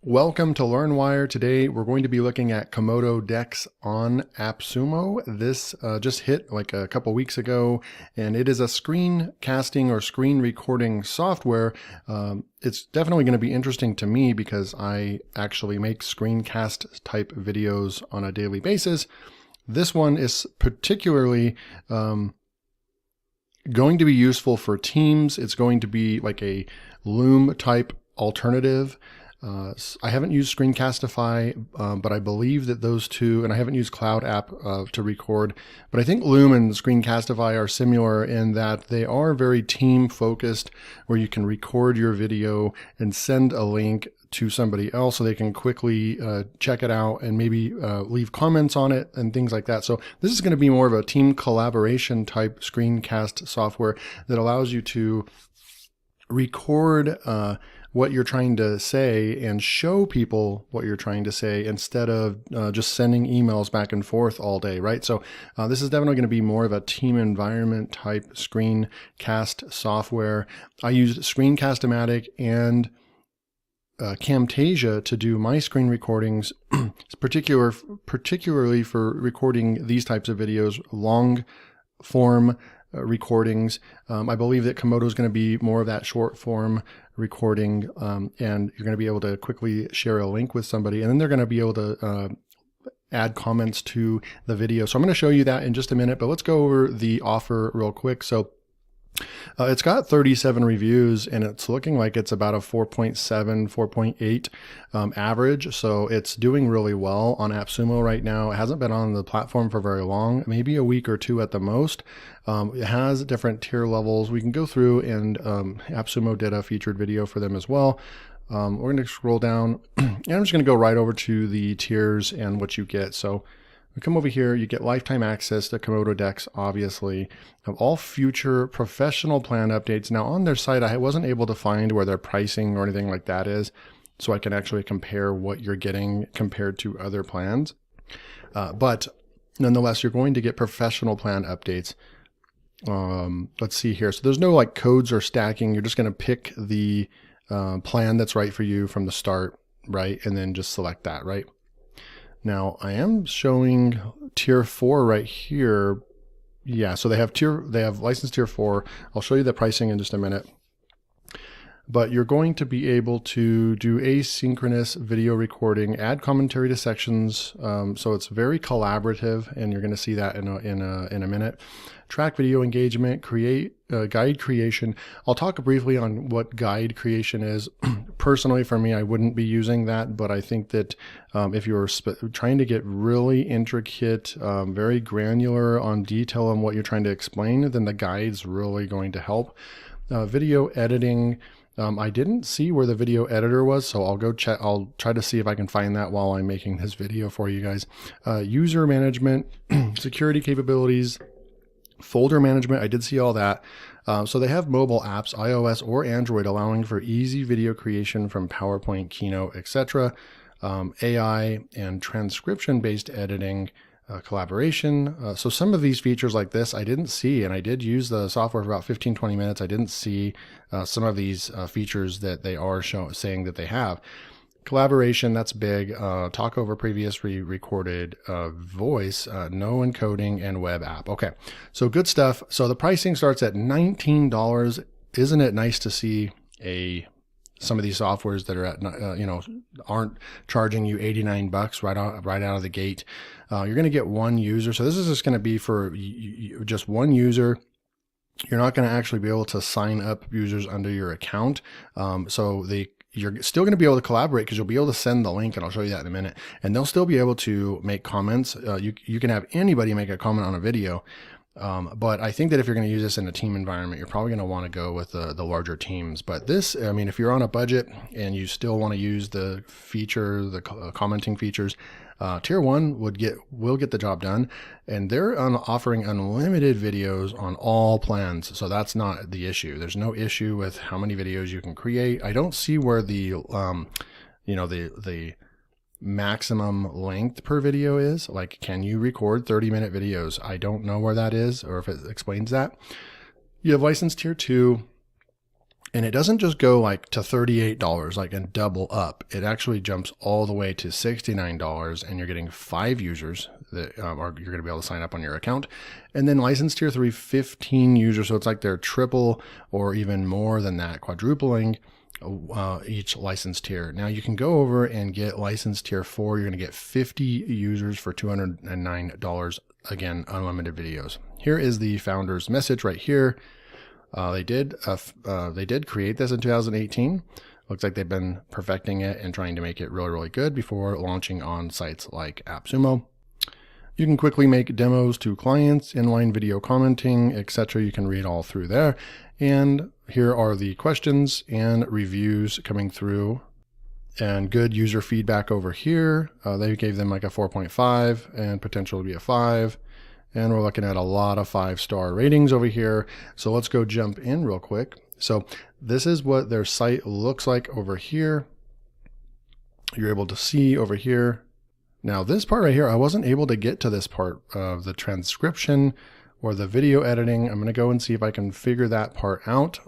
Welcome to LearnWire. Today we're going to be looking at Komodo Decks on AppSumo. This just hit like a couple weeks ago, and it is a screencasting or screen recording software. It's definitely going to be interesting to me because I actually make screencast type videos on a daily basis. This one is particularly going to be useful for teams. It's going to be like a Loom type alternative. I haven't used Screencastify, but I believe that those two, and I haven't used Cloud App to record, but I think Loom and Screencastify are similar in that they are very team focused, where you can record your video and send a link to somebody else so they can quickly check it out and maybe leave comments on it and things like that. So this is going to be more of a team collaboration type screencast software that allows you to record what you're trying to say and show people what you're trying to say instead of just sending emails back and forth all day, right? So this is definitely going to be more of a team environment type screencast software. I used Screencast-O-Matic and Camtasia to do my screen recordings, particularly for recording these types of videos, long form recordings. I believe that Komodo is going to be more of that short form recording, and you're going to be able to quickly share a link with somebody, and then they're going to be able to add comments to the video. So I'm going to show you that in just a minute, but let's go over the offer real quick. So it's got 37 reviews, and it's looking like it's about a 4.7, 4.8 average. So it's doing really well on AppSumo right now. It hasn't been on the platform for very long, maybe a week or two at the most. It has different tier levels. We can go through, and AppSumo did a featured video for them as well. We're going to scroll down, and I'm just going to go right over to the tiers and what you get. So we come over here, you get lifetime access to Komodo Decks, obviously, of all future professional plan updates. Now on their site, I wasn't able to find where their pricing or anything like that is, so I can actually compare what you're getting compared to other plans. But nonetheless, you're going to get professional plan updates. Let's see here. So there's no like codes or stacking. You're just going to pick the plan that's right for you from the start, right? And then just select that, right? Now I am showing tier 4 right here. Yeah, so they have license tier 4. I'll show you the pricing in just a minute. But you're going to be able to do asynchronous video recording, add commentary to sections. So it's very collaborative, and you're going to see that in a minute. Track video engagement, create guide creation. I'll talk briefly on what guide creation is. Personally, for me, I wouldn't be using that, but I think that if you're trying to get really intricate, very granular on detail on what you're trying to explain, then the guide's really going to help. Video editing. I didn't see where the video editor was, so I'll go check. I'll try to see if I can find that while I'm making this video for you guys. User management, security capabilities, folder management. I did see all that. So they have mobile apps, iOS or Android, allowing for easy video creation from PowerPoint, Keynote, etc. AI and transcription-based editing. Collaboration. So some of these features like this I didn't see, and I did use the software for about 15-20 minutes. I didn't see some of these features that they are saying that they have. Collaboration, that's big. Talk over previously recorded voice, no encoding, and web app. Okay, so good stuff. So the pricing starts at $19. Isn't it nice to see some of these softwares that are at, aren't charging you 89 bucks right out of the gate. You're going to get one user. So this is just going to be for just one user. You're not going to actually be able to sign up users under your account. You're still going to be able to collaborate because you'll be able to send the link, and I'll show you that in a minute. And they'll still be able to make comments. You can have anybody make a comment on a video. But I think that if you're going to use this in a team environment, you're probably going to want to go with the larger teams. But this, I mean, if you're on a budget and you still want to use the commenting features, tier 1 will get the job done. And they're offering unlimited videos on all plans. So that's not the issue. There's no issue with how many videos you can create. I don't see where the maximum length per video is. Like, can you record 30-minute videos? I don't know where that is, or if it explains that. You have license tier 2. And it doesn't just go like to $38 like and double up. It actually jumps all the way to $69 and you're getting 5 users that are you're going to be able to sign up on your account. And then license tier 3, 15 users. So it's like they're triple or even more than that, quadrupling each license tier. Now you can go over and get license tier 4. You're going to get 50 users for $209. Again, unlimited videos. Here is the founder's message right here. They did create this in 2018. Looks like they've been perfecting it and trying to make it really, really good before launching on sites like AppSumo. You can quickly make demos to clients, inline video commenting, etc. You can read all through there. And here are the questions and reviews coming through. And good user feedback over here. They gave them like a 4.5 and potential to be a 5. And we're looking at a lot of 5-star ratings over here. So let's go jump in real quick. So this is what their site looks like over here. You're able to see over here. Now this part right here, I wasn't able to get to this part of the transcription or the video editing. I'm going to go and see if I can figure that part out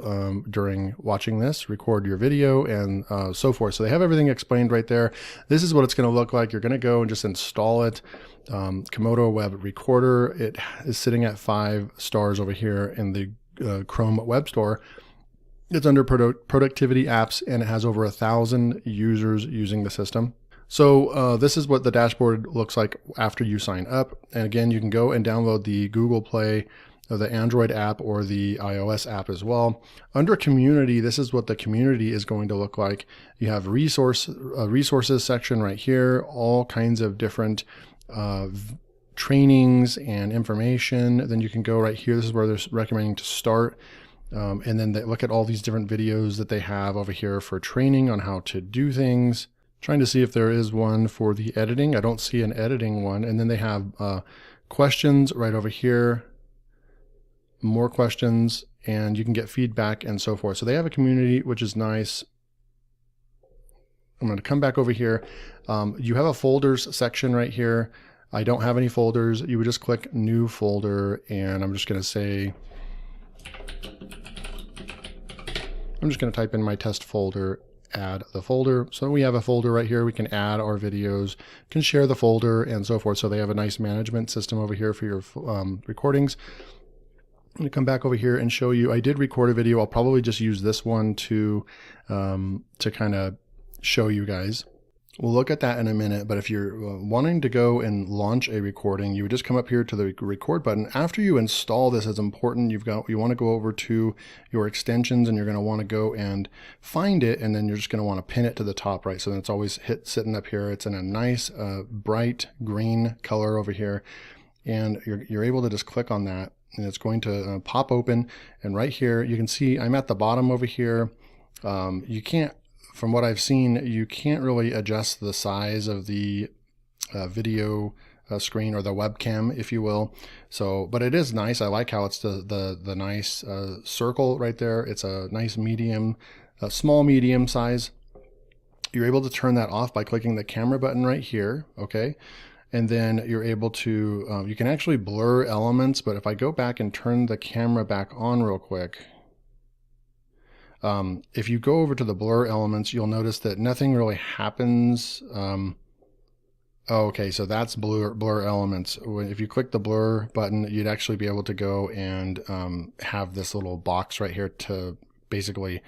during watching this, record your video and so forth. So they have everything explained right there. This is what it's going to look like. You're going to go and just install it. Komodo Web Recorder. It is sitting at 5 stars over here in the Chrome Web Store. It's under productivity apps and it has over 1,000 users using the system. So this is what the dashboard looks like after you sign up. And again, you can go and download the Google Play, the Android app or the iOS app as well. Under community, this is what the community is going to look like. You have resources section right here, all kinds of different trainings and information. Then you can go right here. This is where they're recommending to start. And then they look at all these different videos that they have over here for training on how to do things. Trying to see if there is one for the editing. I don't see an editing one. And then they have questions right over here, more questions, and you can get feedback and so forth. So they have a community, which is nice. I'm going to come back over here. You have a folders section right here. I don't have any folders. You would just click new folder, and I'm just going to say, I'm just going to type in my test folder, add the folder. So we have a folder right here. We can add our videos, can share the folder and so forth. So they have a nice management system over here for your recordings. I'm going to come back over here and show you, I did record a video. I'll probably just use this one to kind of show you guys. We'll look at that in a minute, but if you're wanting to go and launch a recording, you would just come up here to the record button. After you install this, it's important, you want to go over to your extensions and you're going to want to go and find it, and then you're just going to want to pin it to the top right. So then it's always sitting up here. It's in a nice bright green color over here, and you're able to just click on that and it's going to pop open. And right here, you can see I'm at the bottom over here. You can't, from what I've seen, you can't really adjust the size of the video screen or the webcam, if you will. So, but it is nice. I like how it's the nice circle right there. It's a nice medium, small medium size. You're able to turn that off by clicking the camera button right here. Okay. And then you're able to, you can actually blur elements, but if I go back and turn the camera back on real quick, if you go over to the blur elements, you'll notice that nothing really happens. Okay, so that's blur elements. If you click the blur button, you'd actually be able to go and have this little box right here to basically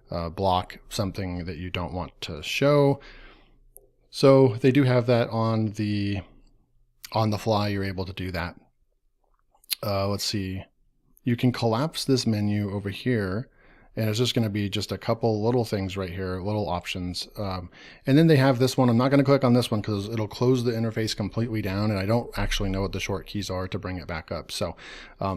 block something that you don't want to show. So they do have that on the fly. You're able to do that. Let's see. You can collapse this menu over here, and it's just going to be just a couple little things right here, little options. And then they have this one. I'm not going to click on this one because it'll close the interface completely down, and I don't actually know what the short keys are to bring it back up. So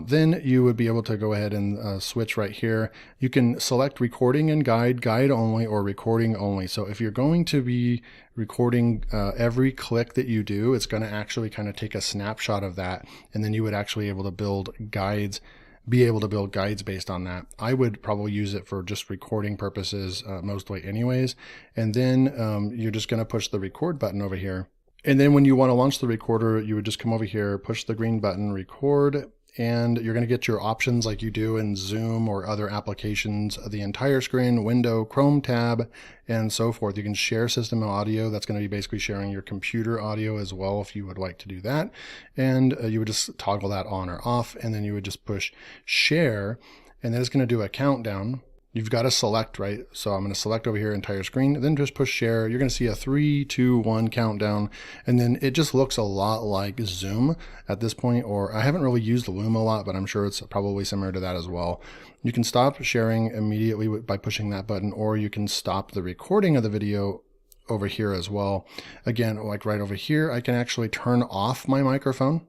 then you would be able to go ahead and switch right here. You can select recording and guide only, or recording only. So if you're going to be recording every click that you do, it's going to actually kind of take a snapshot of that, and then you would actually able to build guides, based on that. I would probably use it for just recording purposes mostly anyways. And then you're just going to push the record button over here. And then when you want to launch the recorder, you would just come over here, push the green button, record, and you're going to get your options like you do in Zoom or other applications, the entire screen, window, Chrome tab, and so forth. You can share system audio. That's going to be basically sharing your computer audio as well if you would like to do that. And you would just toggle that on or off, and then you would just push share, and then it's going to do a countdown. You've got to select, right? So I'm going to select over here, entire screen, then just push share. You're going to see a 3, 2, 1 countdown. And then it just looks a lot like Zoom at this point, or I haven't really used Loom a lot, but I'm sure it's probably similar to that as well. You can stop sharing immediately by pushing that button, or you can stop the recording of the video over here as well. Again, like right over here, I can actually turn off my microphone.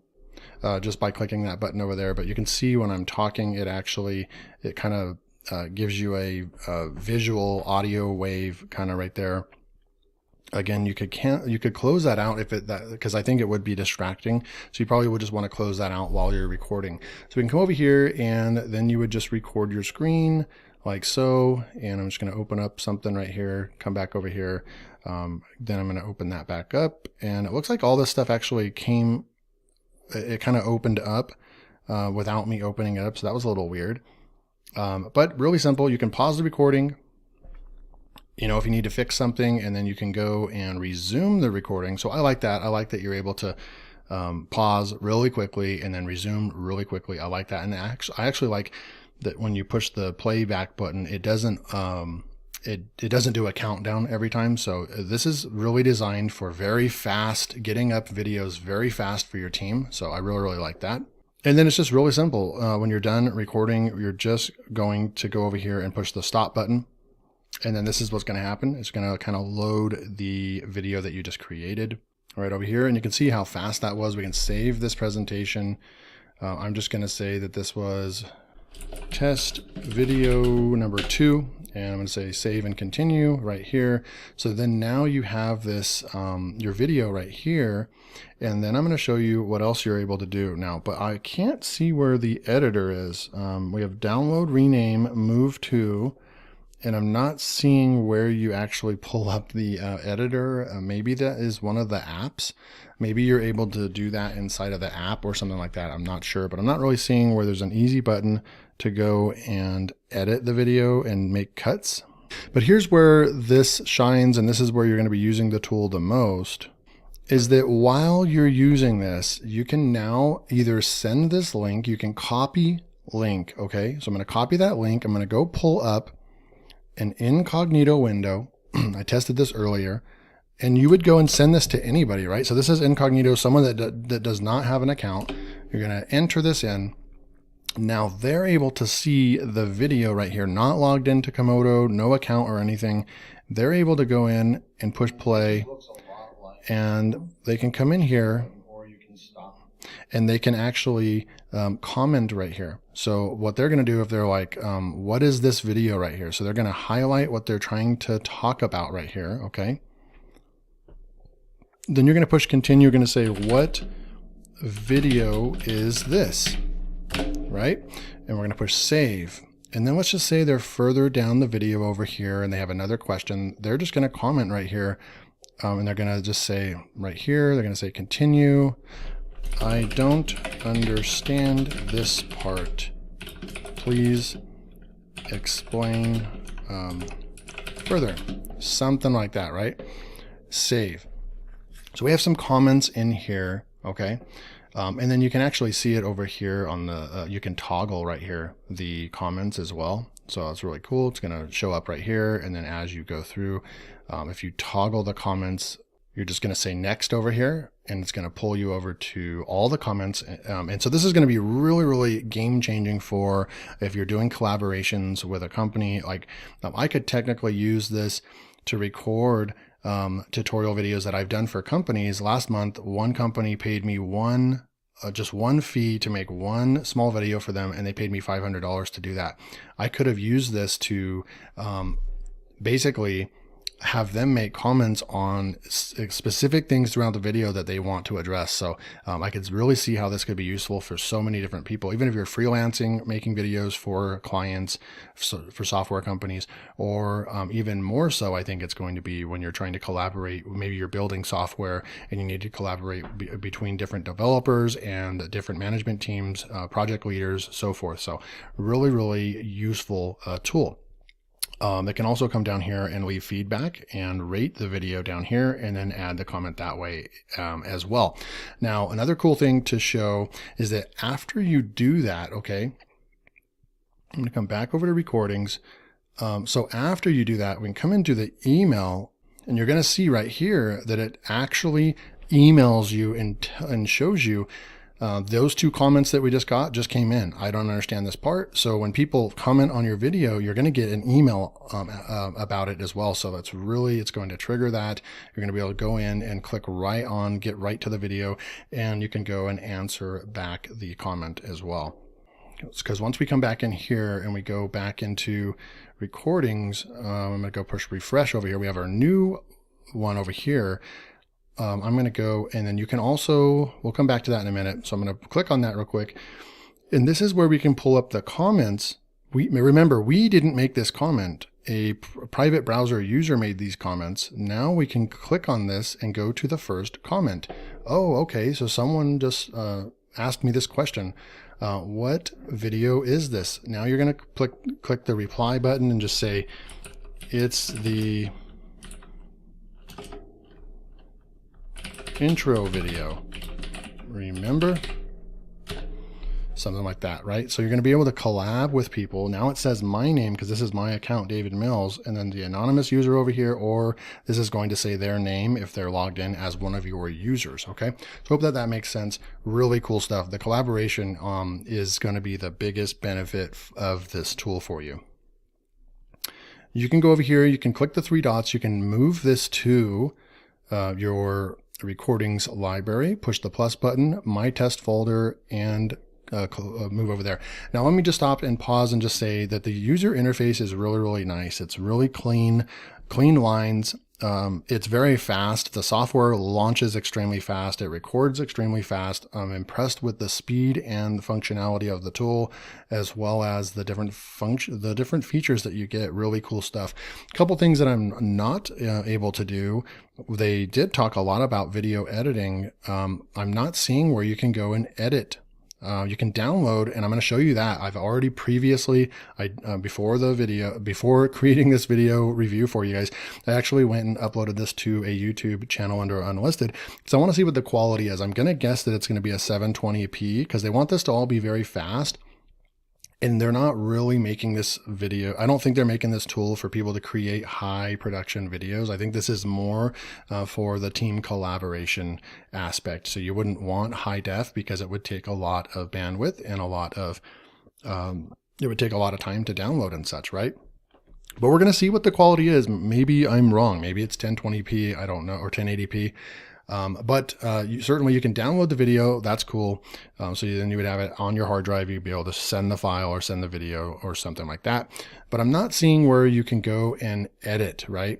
Just by clicking that button over there. But you can see when I'm talking, it kind of gives you a visual audio wave kind of right there. Again, you could close that out because I think it would be distracting. So you probably would just want to close that out while you're recording. So we can come over here, and then you would just record your screen like so. And I'm just going to open up something right here, come back over here. Then I'm going to open that back up, and it looks like all this stuff actually it kind of opened up without me opening it up. So that was a little weird. But really simple. You can pause the recording, if you need to fix something, and then you can go and resume the recording. So I like that. I like that you're able to pause really quickly and then resume really quickly. I like that. And I actually like that when you push the playback button, it doesn't do a countdown every time. So this is really designed for very fast, getting up videos very fast for your team. So I really, really like that. And then it's just really simple. When you're done recording, you're just going to go over here and push the stop button. And then this is what's going to happen. It's going to kind of load the video that you just created right over here. And you can see how fast that was. We can save this presentation. I'm just going to say that this was test video number 2. And I'm going to say save and continue right here. So then now you have this, your video right here. And then I'm going to show you what else you're able to do now, but I can't see where the editor is. We have download, rename, move to, and I'm not seeing where you actually pull up the editor. Maybe that is one of the apps. Maybe you're able to do that inside of the app or something like that. I'm not sure, but I'm not really seeing where there's an easy button to go and edit the video and make cuts. But here's where this shines, and this is where you're going to be using the tool the most, is that while you're using this, you can now either send this link, you can copy link, okay? So I'm going to copy that link. I'm going to go pull up an incognito window. I tested this earlier, and you would go and send this to anybody, right? So this is incognito, someone that does not have an account. You're going to enter this in. Now they're able to see the video right here, not logged into Komodo, no account or anything. They're able to go in and push play, and they can come in here and they can actually comment right here. So what they're going to do if they're like, what is this video right here? So they're going to highlight what they're trying to talk about right here. Okay. Then you're going to push continue. You're going to say, what video is this? Right? And we're going to push save. And then let's just say they're further down the video over here and they have another question. They're just going to comment right here. And they're going to just say right here, they're going to say continue. I don't understand this part. Please explain further. Something like that, right? Save. So we have some comments in here, okay? And then you can actually see it over here on the, you can toggle right here, the comments as well. So it's really cool. It's going to show up right here. And then as you go through, if you toggle the comments, you're just going to say next over here, and it's going to pull you over to all the comments. And so this is going to be really, really game changing for if you're doing collaborations with a company. Like I could technically use this to record tutorial videos that I've done for companies. Last month, one company paid me just one fee to make one small video for them, and they paid me $500 to do that. I could have used this to basically have them make comments on specific things throughout the video that they want to address. So I could really see how this could be useful for so many different people, even if you're freelancing, making videos for clients, for software companies, or even more so, I think it's going to be when you're trying to collaborate. Maybe you're building software and you need to collaborate between different developers and different management teams, project leaders, so forth. So really, really useful tool. They can also come down here and leave feedback and rate the video down here and then add the comment that way as well. Now, another cool thing to show is that after you do that, okay, I'm going to come back over to recordings. So after you do that, we can come into the email and you're going to see right here that it actually emails you and shows you those two comments that we just came in. I don't understand this part. So when people comment on your video, you're going to get an email about it as well. So it's going to trigger that. You're going to be able to go in and click right on, get right to the video, and you can go and answer back the comment as well. Because once we come back in here and we go back into recordings, I'm going to go push refresh over here. We have our new one over here. I'm going to go, and then you can also, we'll come back to that in a minute. So I'm going to click on that real quick. And this is where we can pull up the comments. Remember, we didn't make this comment. A private browser user made these comments. Now we can click on this and go to the first comment. Oh, okay. So someone just asked me this question. What video is this? Now you're going to click the reply button and just say, it's the intro video, remember? Something like that, right? So you're going to be able to collab with people. Now it says my name because this is my account, David Mills, and then the anonymous user over here, or this is going to say their name if they're logged in as one of your users, okay? So hope that makes sense. Really cool stuff. The collaboration is going to be the biggest benefit of this tool for you. You can go over here, you can click the three dots, you can move this to your recordings library, push the plus button, my test folder, and move over there. Now let me just stop and pause and just say that the user interface is really, really nice. It's really clean lines. It's very fast. The software launches extremely fast. It records extremely fast. I'm impressed with the speed and the functionality of the tool, as well as the different features that you get. Really cool stuff. A couple things that I'm not able to do. They did talk a lot about video editing. I'm not seeing where you can go and edit. You can download, and I'm going to show you that. I've already previously, before creating this video review for you guys, I actually went and uploaded this to a YouTube channel under unlisted. So I want to see what the quality is. I'm going to guess that it's going to be a 720p because they want this to all be very fast. And they're not really making this video. I don't think they're making this tool for people to create high production videos. I think this is more for the team collaboration aspect. So you wouldn't want high def because it would take a lot of bandwidth and it would take a lot of time to download and such, right? But we're going to see what the quality is. Maybe I'm wrong. Maybe it's 1020p. I don't know, or 1080p. But certainly you can download the video. That's cool. So then you would have it on your hard drive. You'd be able to send the file or send the video or something like that. But I'm not seeing where you can go and edit, right?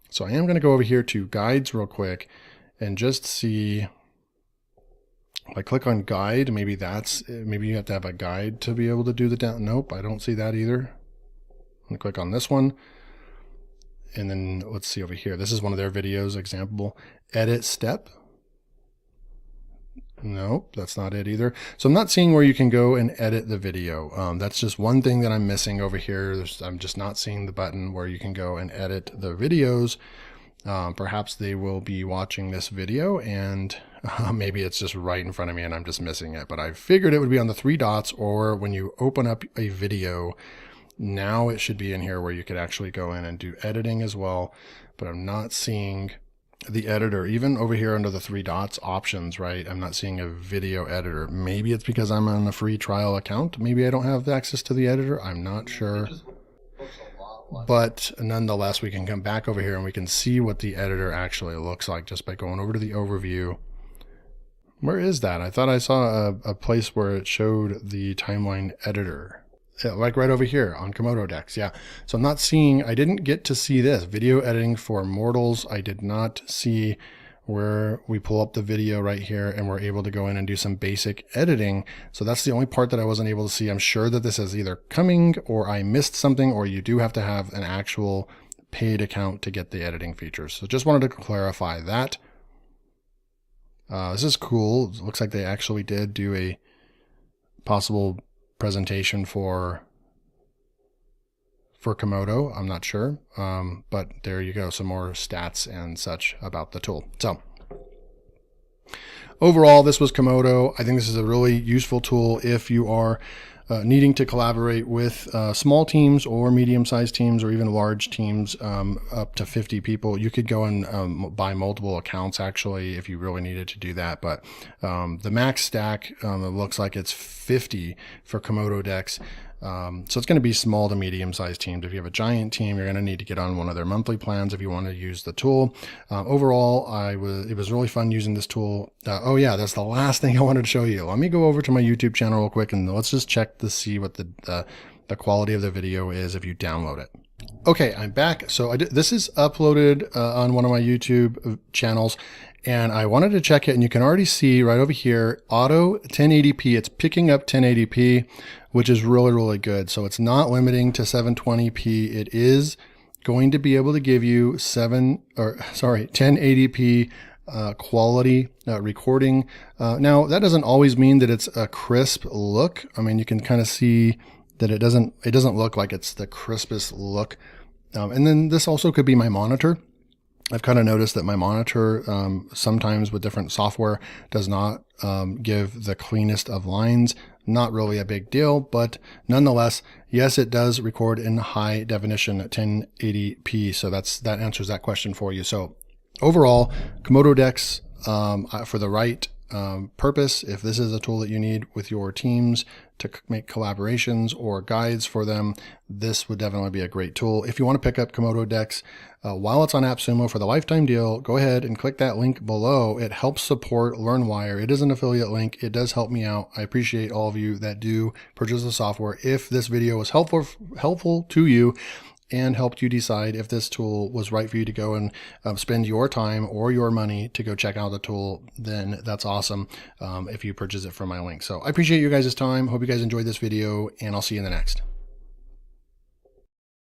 So I am going to go over here to guides real quick and just see. If I click on guide, maybe you have to have a guide to be able to do the down. Nope, I don't see that either. I'm going to click on this one. And then let's see over here. This is one of their videos, example, edit step. Nope, that's not it either. So I'm not seeing where you can go and edit the video. That's just one thing that I'm missing over here. I'm just not seeing the button where you can go and edit the videos. Perhaps they will be watching this video and maybe it's just right in front of me and I'm just missing it. But I figured it would be on the three dots, or when you open up a video, now it should be in here where you could actually go in and do editing as well. But I'm not seeing the editor, even over here under the three dots options, right? I'm not seeing a video editor. Maybe it's because I'm on a free trial account. Maybe I don't have access to the editor. I'm not sure. But nonetheless, we can come back over here and we can see what the editor actually looks like just by going over to the overview. Where is that? I thought I saw a place where it showed the timeline editor. like right over here on Komodo Decks. Yeah. So I'm not seeing, I didn't get to see this video editing for mortals. I did not see where we pull up the video right here and we're able to go in and do some basic editing. So that's the only part that I wasn't able to see. I'm sure that this is either coming or I missed something, or you do have to have an actual paid account to get the editing features. So just wanted to clarify that. This is cool. It looks like they actually did do a possible presentation for Komodo. I'm not sure, but there you go. Some more stats and such about the tool. So overall, this was Komodo. I think this is a really useful tool if you are needing to collaborate with small teams or medium-sized teams or even large teams up to 50 people. You could go and buy multiple accounts actually if you really needed to do that. But the max stack, it looks like it's 50 for Komodo Decks. So it's going to be small to medium-sized teams. If you have a giant team, you're going to need to get on one of their monthly plans if you want to use the tool. Overall, it was really fun using this tool. Oh yeah, that's the last thing I wanted to show you. Let me go over to my YouTube channel real quick and let's just check to see what the quality of the video is if you download it. Okay, I'm back. So this is uploaded on one of my YouTube channels, and I wanted to check it, and you can already see right over here, auto 1080p. It's picking up 1080p, which is really, really good. So it's not limiting to 720p. It is going to be able to give you 1080p quality recording. Now that doesn't always mean that it's a crisp look. I mean, you can kind of see that it doesn't look like it's the crispest look. And then this also could be my monitor. I've kind of noticed that my monitor sometimes with different software does not give the cleanest of lines. Not really a big deal, but nonetheless, yes, it does record in high definition at 1080p. So that answers that question for you. So overall, Komodo Decks for the right purpose, if this is a tool that you need with your teams to make collaborations or guides for them, this would definitely be a great tool. If you want to pick up Komodo Decks while it's on AppSumo for the lifetime deal, go ahead and click that link below. It helps support LearnWire. It is an affiliate link. It does help me out. I appreciate all of you that do purchase the software. If this video was helpful to you and helped you decide if this tool was right for you to go and spend your time or your money to go check out the tool, then that's awesome if you purchase it from my link. So I appreciate you guys' time. Hope you guys enjoyed this video, and I'll see you in the next.